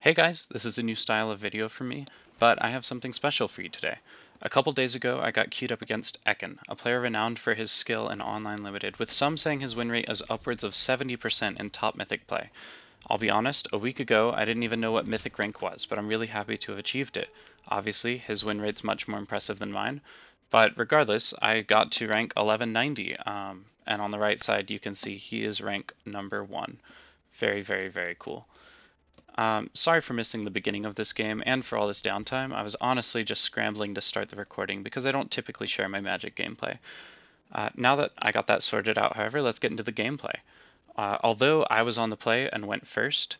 Hey guys, this is a new style of video for me, but I have something special for you today. A couple days ago, I got queued up against Eken, a player renowned for his skill in online limited, with some saying his win rate is upwards of 70% in top Mythic play. I'll be honest, a week ago I didn't even know what Mythic rank was, but I'm really happy to have achieved it. Obviously, his win rate's much more impressive than mine, but regardless, I got to rank 1190, and on the right side you can see he is rank number 1. Very, very, very cool. Sorry for missing the beginning of this game and for all this downtime. I was honestly just scrambling to start the recording because I don't typically share my Magic gameplay. Now that I got that sorted out, however, let's get into the gameplay. Although I was on the play and went first,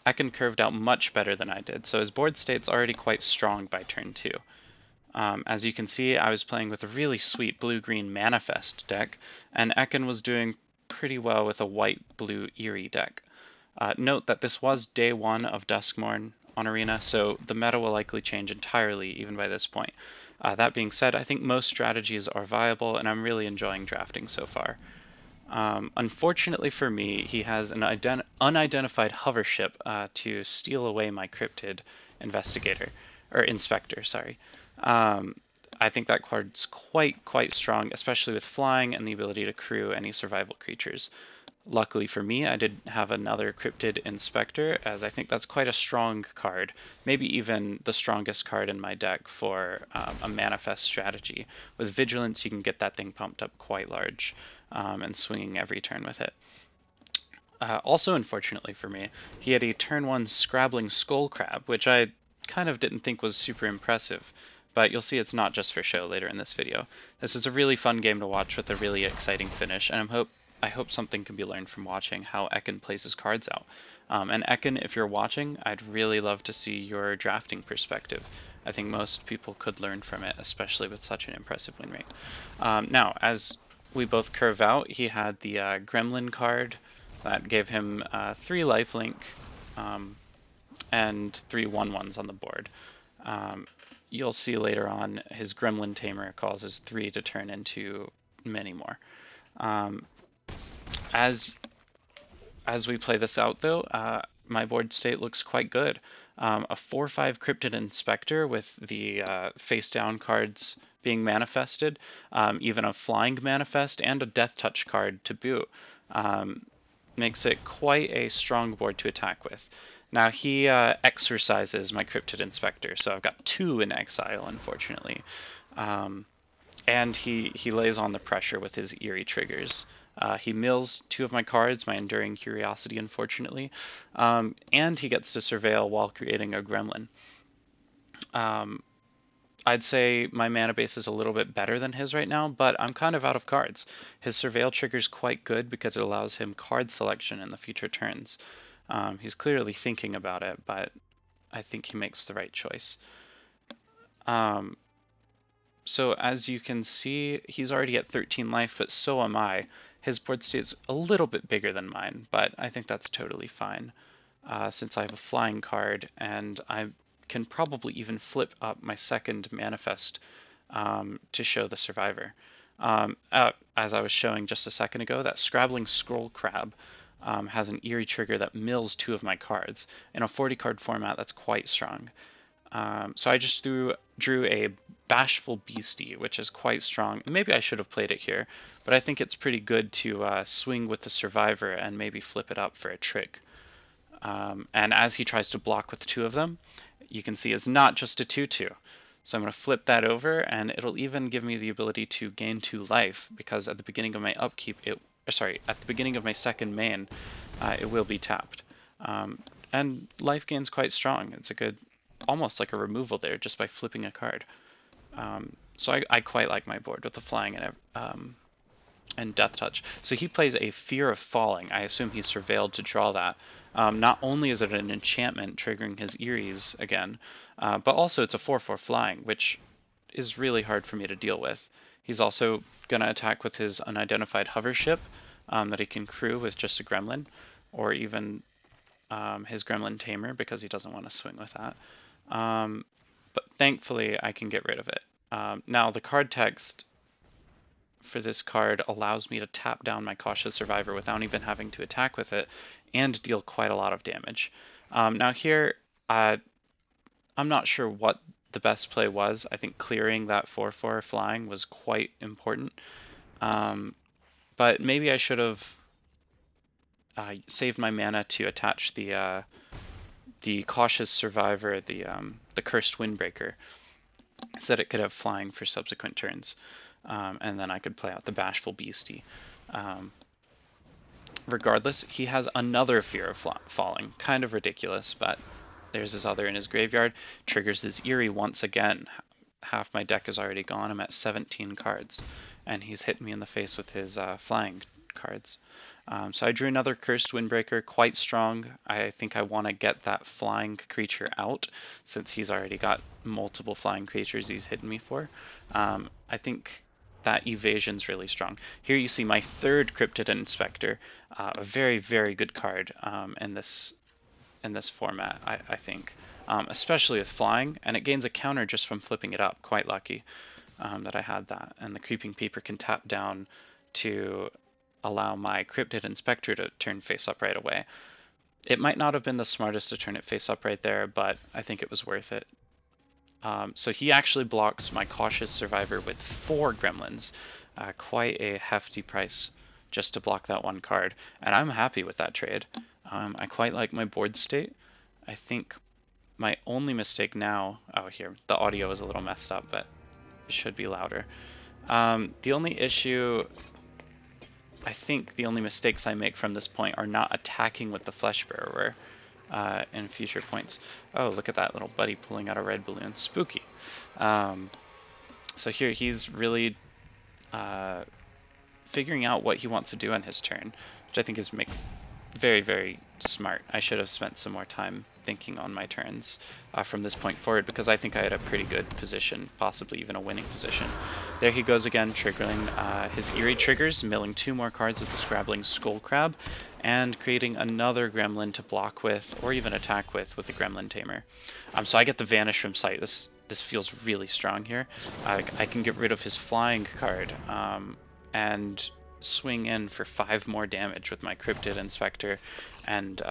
Eken curved out much better than I did, so his board state's already quite strong by turn 2. As you can see, I was playing with a really sweet blue-green Manifest deck, and Eken was doing pretty well with a white-blue Eerie deck. Note that this was day 1 of Duskmourn on Arena, so the meta will likely change entirely even by this point. That being said, I think most strategies are viable, and I'm really enjoying drafting so far. Unfortunately for me, he has an unidentified hover ship to steal away my cryptid inspector. Sorry. I think that card's quite strong, especially with flying and the ability to crew any survival creatures. Luckily for me, I did have another Cryptid Inspector, as I think that's quite a strong card, maybe even the strongest card in my deck for a Manifest strategy. With Vigilance, you can get that thing pumped up quite large and swinging every turn with it. Also, unfortunately for me, he had a turn 1 Scrabbling Skull Crab, which I kind of didn't think was super impressive, but you'll see it's not just for show later in this video. This is a really fun game to watch with a really exciting finish, and I hope something can be learned from watching how Eken plays his cards out. And Eken, if you're watching, I'd really love to see your drafting perspective. I think most people could learn from it, especially with such an impressive win rate. Now, as we both curve out, he had the Gremlin card that gave him 3 lifelink and 3 1/1s on the board. You'll see later on his Gremlin Tamer causes 3 to turn into many more. As we play this out, though, my board state looks quite good. A 4/5 Cryptid Inspector with the face-down cards being manifested, even a Flying Manifest, and a Death Touch card to boot. Makes it quite a strong board to attack with. Now he exercises my Cryptid Inspector, so I've got 2 in exile, unfortunately. And he lays on the pressure with his Eerie triggers. He mills 2 of my cards, my Enduring Curiosity, unfortunately, and he gets to surveil while creating a Gremlin. I'd say my mana base is a little bit better than his right now, but I'm kind of out of cards. His Surveil trigger's quite good because it allows him card selection in the future turns. He's clearly thinking about it, but I think he makes the right choice. So as you can see, he's already at 13 life, but so am I. His board state's a little bit bigger than mine, but I think that's totally fine, since I have a flying card, and I can probably even flip up my second Manifest to show the survivor. As I was showing just a second ago, that Scrabbling Scroll Crab has an Eerie trigger that mills 2 of my cards. In a 40-card format, that's quite strong. So I just drew a Bashful Beastie, which is quite strong. Maybe I should have played it here, but I think it's pretty good to swing with the survivor and maybe flip it up for a trick. And as he tries to block with 2 of them, you can see it's not just a 2/2. So I'm going to flip that over, and it'll even give me the ability to gain 2 life, because at the beginning of my upkeep, at the beginning of my second main, it will be tapped. And life gain's quite strong. It's a good, almost like a removal there, just by flipping a card. So I quite like my board with the flying and Death Touch. So he plays a Fear of Falling. I assume he's surveilled to draw that. Not only is it an enchantment triggering his Eerie's again, but also it's a 4/4 flying, which is really hard for me to deal with. He's also going to attack with his unidentified hover ship that he can crew with just a Gremlin, or even his Gremlin Tamer, because he doesn't want to swing with that. But thankfully I can get rid of it. Now the card text for this card allows me to tap down my Cautious Survivor without even having to attack with it and deal quite a lot of damage. Now here, I I'm not sure what the best play was. I think clearing that 4/4 flying was quite important. Um, but maybe I should have saved my mana to attach the cautious survivor, the cursed windbreaker, so that it could have flying for subsequent turns, and then I could play out the bashful beastie. Um, Regardless, he has another fear of falling, kind of ridiculous, but there's his other in his graveyard. Triggers his Eerie once again. Half my deck is already gone. I'm at 17 cards, and he's hit me in the face with his flying cards. So I drew another Cursed Windbreaker, quite strong. I think I want to get that flying creature out, since he's already got multiple flying creatures he's hitting me for. I think that evasion's really strong. Here you see my third Cryptid Inspector, a very, very good card in this format, I think. Especially with flying, and it gains a counter just from flipping it up. Quite lucky that I had that. And the Creeping Peeper can tap down to allow my Cryptid Inspector to turn face up right away. It might not have been the smartest to turn it face up right there, but I think it was worth it. So he actually blocks my Cautious Survivor with 4 Gremlins. Quite a hefty price just to block that one card, and I'm happy with that trade. I quite like my board state. I think my only mistake now... Oh, here, the audio is a little messed up, but it should be louder. The only issue... I think the only mistakes I make from this point are not attacking with the Flesh Bearer in future points. Oh, look at that little buddy pulling out a red balloon. Spooky. So here he's really figuring out what he wants to do on his turn, which I think is very, very smart. I should have spent some more time thinking on my turns from this point forward, because I think I had a pretty good position, possibly even a winning position. There he goes again, triggering his Eerie triggers, milling 2 more cards with the Scrabbling Skull Crab, and creating another Gremlin to block with, or even attack with the Gremlin Tamer. So I get the Vanish from sight. This feels really strong here. I can get rid of his flying card, and swing in for 5 more damage with my Cryptid Inspector and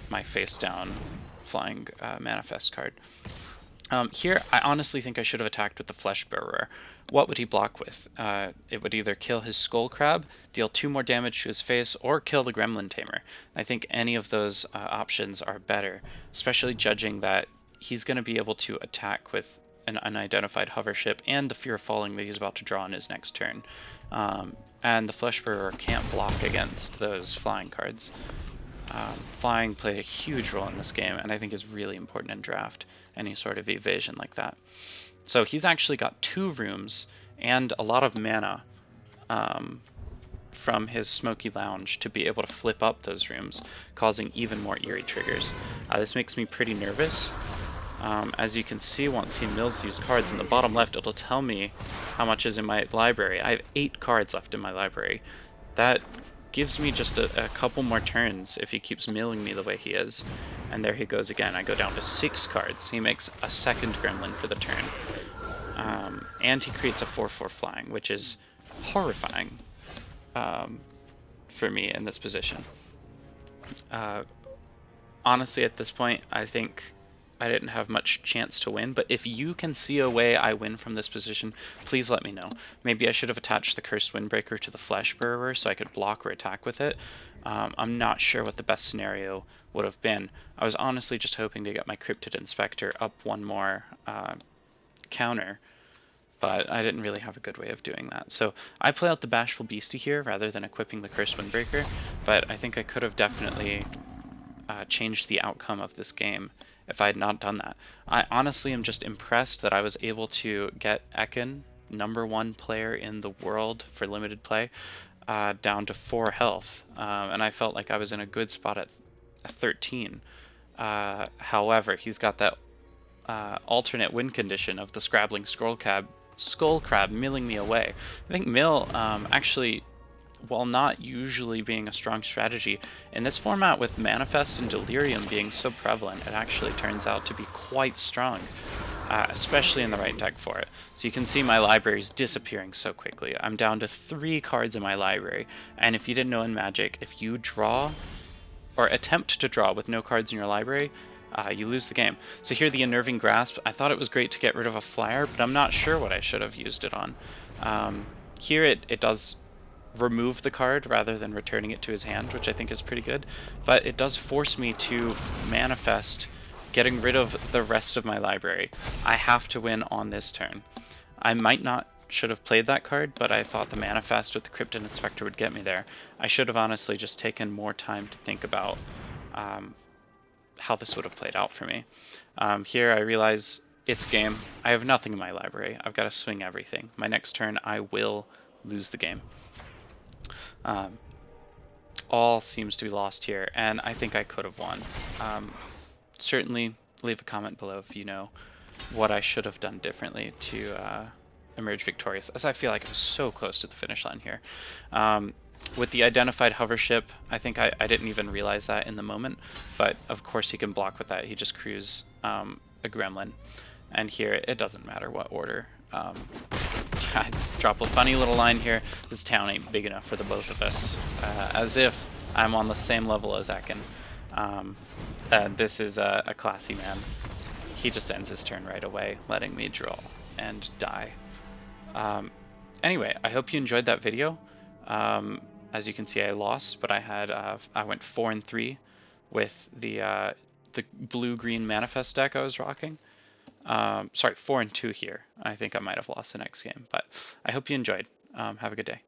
my face down flying manifest card. Here, I honestly think I should have attacked with the Flesh Bearer. What would he block with? It would either kill his Skull Crab, deal 2 more damage to his face, or kill the Gremlin Tamer. I think any of those options are better, especially judging that he's going to be able to attack with an unidentified hover ship and the Fear of Falling that he's about to draw in his next turn. And the Flesh Bearer can't block against those flying cards. Flying played a huge role in this game, and I think is really important in draft, any sort of evasion like that. So he's actually got 2 rooms and a lot of mana from his Smoky Lounge to be able to flip up those rooms, causing even more Eerie triggers. This makes me pretty nervous. As you can see, once he mills these cards in the bottom left, it'll tell me how much is in my library. I have 8 cards left in my library. That gives me just a couple more turns if he keeps milling me the way he is. And there he goes again. I go down to 6 cards. He makes a second Gremlin for the turn. And he creates a 4/4 flying, which is horrifying for me in this position. Honestly, at this point, I think I didn't have much chance to win, but if you can see a way I win from this position, please let me know. Maybe I should have attached the Cursed Windbreaker to the Flesh Bearer so I could block or attack with it. I'm not sure what the best scenario would have been. I was honestly just hoping to get my Cryptid Inspector up 1 more counter, but I didn't really have a good way of doing that. So I play out the Bashful Beastie here rather than equipping the Cursed Windbreaker, but I think I could have definitely changed the outcome of this game if I had not done that. I honestly am just impressed that I was able to get Eken, #1 player in the world for limited play, down to 4 health, and I felt like I was in a good spot at 13. However, he's got that alternate win condition of the Scrabbling Skull Crab milling me away. I think mill actually, while not usually being a strong strategy, in this format with Manifest and Delirium being so prevalent, it actually turns out to be quite strong, especially in the right deck for it. So you can see my library is disappearing so quickly. I'm down to 3 cards in my library, and if you didn't know in Magic, if you draw, or attempt to draw with no cards in your library, you lose the game. So here the Unnerving Grasp, I thought it was great to get rid of a flyer, but I'm not sure what I should have used it on. Here it does remove the card rather than returning it to his hand, which I think is pretty good, but it does force me to manifest getting rid of the rest of my library. I have to win on this turn. I might not should have played that card, but I thought the manifest with the Cryptid Inspector would get me there. I should have honestly just taken more time to think about how this would have played out for me. Here I realize it's game. I have nothing in my library. I've got to swing everything. My next turn I will lose the game. All seems to be lost here, and I think I could have won. Certainly leave a comment below if you know what I should have done differently to emerge victorious, as I feel like I was so close to the finish line here. With the identified hover ship, I think I didn't even realize that in the moment, but of course he can block with that. He just crews a gremlin, and here it doesn't matter what order. I drop a funny little line here. This town ain't big enough for the both of us, as if I'm on the same level as Eken. This is a classy man. He just ends his turn right away, letting me draw and die. Anyway, I hope you enjoyed that video. As you can see, I lost, but I went 4-3 with the blue-green manifest deck I was rocking. Sorry, 4-2 here. I think I might have lost the next game, but I hope you enjoyed. Have a good day.